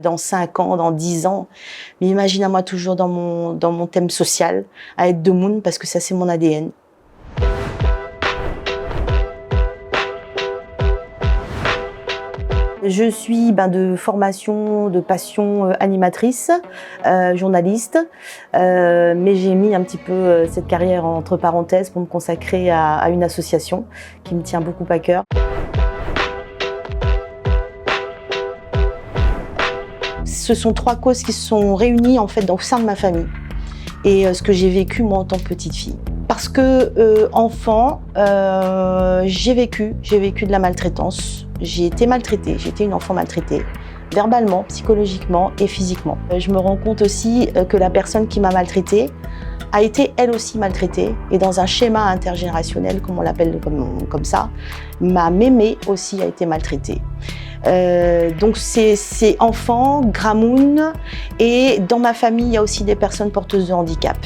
Dans 5 ans, dans 10 ans, mais imagine-moi toujours dans mon thème social, à être de Moon, parce que ça c'est mon ADN. Je suis de formation, de passion animatrice, journaliste, mais j'ai mis un petit peu cette carrière entre parenthèses pour me consacrer à une association qui me tient beaucoup à cœur. Ce sont 3 causes qui se sont réunies en fait au sein de ma famille et ce que j'ai vécu moi en tant que petite fille. Parce que enfant, j'ai vécu de la maltraitance. J'ai été maltraitée, j'étais une enfant maltraitée, verbalement, psychologiquement et physiquement. Je me rends compte aussi que la personne qui m'a maltraitée a été elle aussi maltraitée et dans un schéma intergénérationnel, comme on l'appelle comme ça, ma mémé aussi a été maltraitée. Donc c'est enfant, Gramoun, et dans ma famille il y a aussi des personnes porteuses de handicap.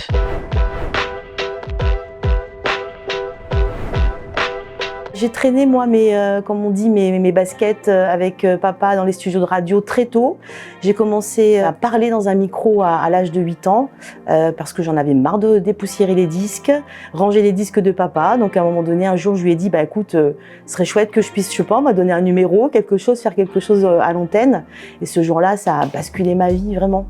J'ai traîné moi comme on dit mes baskets avec papa dans les studios de radio très tôt. J'ai commencé à parler dans un micro à l'âge de 8 ans parce que j'en avais marre de dépoussiérer les disques, ranger les disques de papa. Donc à un moment donné, un jour je lui ai dit écoute, ce serait chouette que je puisse, je sais pas, me donner un numéro, quelque chose, faire quelque chose à l'antenne. Et ce jour-là, ça a basculé ma vie vraiment.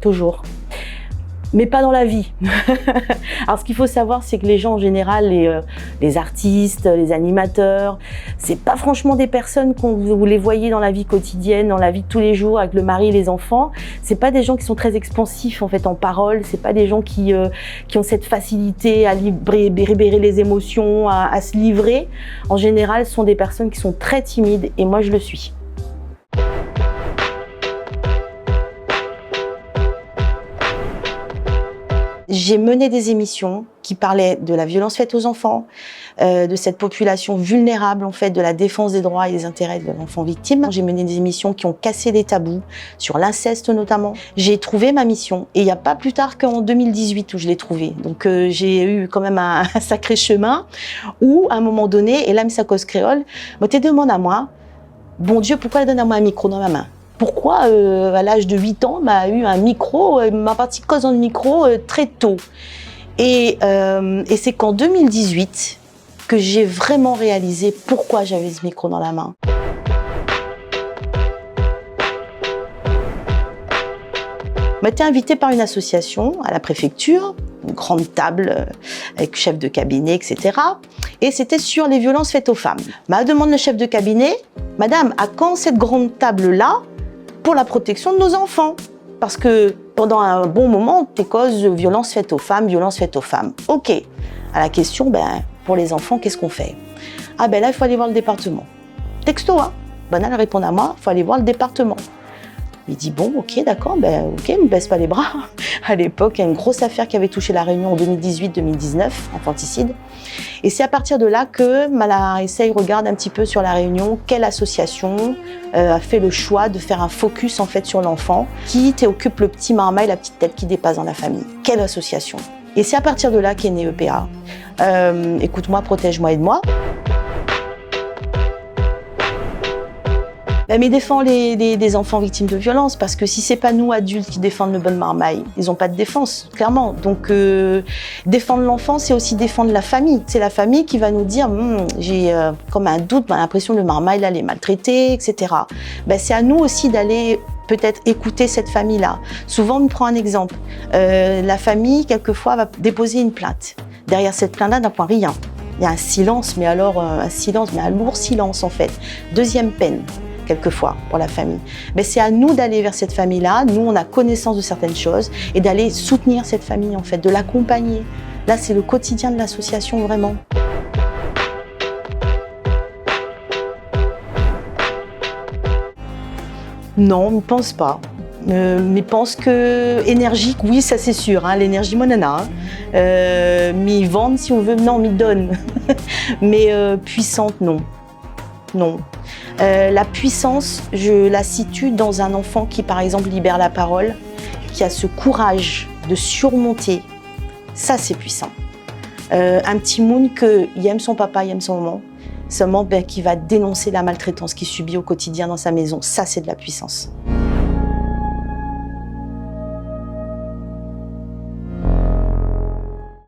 Toujours. Mais pas dans la vie. Alors ce qu'il faut savoir, c'est que les gens en général, les artistes, les animateurs, c'est pas franchement des personnes vous les voyez dans la vie quotidienne, dans la vie de tous les jours avec le mari et les enfants. C'est pas des gens qui sont très expansifs en fait en parole. C'est pas des gens qui ont cette facilité à libérer les émotions, à se livrer. En général, ce sont des personnes qui sont très timides et moi je le suis. J'ai mené des émissions qui parlaient de la violence faite aux enfants, de cette population vulnérable en fait, de la défense des droits et des intérêts de l'enfant victime. J'ai mené des émissions qui ont cassé les tabous, sur l'inceste notamment. J'ai trouvé ma mission et il n'y a pas plus tard qu'en 2018 où je l'ai trouvée. Donc j'ai eu quand même un sacré chemin où à un moment donné, et là Msakos Créole, me demande à moi, bon Dieu, pourquoi elle donne à moi un micro dans ma main ? Pourquoi, à l'âge de 8 ans, m'a eu un micro, m'a parti cause dans le micro très tôt. Et c'est qu'en 2018 que j'ai vraiment réalisé pourquoi j'avais ce micro dans la main. On été invitée par une association à la préfecture, une grande table avec chef de cabinet, etc. Et c'était sur les violences faites aux femmes. M'a demandé le chef de cabinet, Madame, à quand cette grande table-là pour la protection de nos enfants? Parce que pendant un bon moment, t'es cause de violences faites aux femmes, violences faites aux femmes. Ok. À la question, pour les enfants, qu'est-ce qu'on fait? Ah là, il faut aller voir le département. Texto, hein. Elle répond à moi, il faut aller voir le département. Il dit bon, ok, d'accord, ok, ne me baisse pas les bras. À l'époque, il y a une grosse affaire qui avait touché la Réunion en 2018-2019, infanticide. Et c'est à partir de là que Mala Essaye regarde un petit peu sur la Réunion quelle association a fait le choix de faire un focus en fait sur l'enfant qui occupe le petit marmaille, la petite tête qui dépasse dans la famille. Quelle association? Et c'est à partir de là qu'est né EPA. Écoute-moi, protège-moi, aide-moi. Mais défend des enfants victimes de violences, parce que si c'est pas nous adultes qui défendent le bon marmaille, ils n'ont pas de défense, clairement. Donc défendre l'enfant, c'est aussi défendre la famille. C'est la famille qui va nous dire j'ai comme un doute, l'impression que le marmaille là, est maltraité, etc. C'est à nous aussi d'aller peut-être écouter cette famille-là. Souvent, on me prend un exemple. La famille, quelquefois, va déposer une plainte. Derrière cette plainte-là, d'un point rien. Il y a un silence, mais alors un lourd silence en fait. Deuxième peine. Quelquefois pour la famille. Mais c'est à nous d'aller vers cette famille-là, nous on a connaissance de certaines choses et d'aller soutenir cette famille en fait, de l'accompagner. Là c'est le quotidien de l'association vraiment. Non, je ne pense pas. Mais pense que énergique, oui ça c'est sûr, hein, l'énergie monana. Mais vendre si on veut, non, mais donne. Mais puissante, non. Non. La puissance, je la situe dans un enfant qui, par exemple, libère la parole, qui a ce courage de surmonter. Ça, c'est puissant. Un petit Moon qui aime son papa, il aime son maman. seulement qui va dénoncer la maltraitance qu'il subit au quotidien dans sa maison. Ça, c'est de la puissance.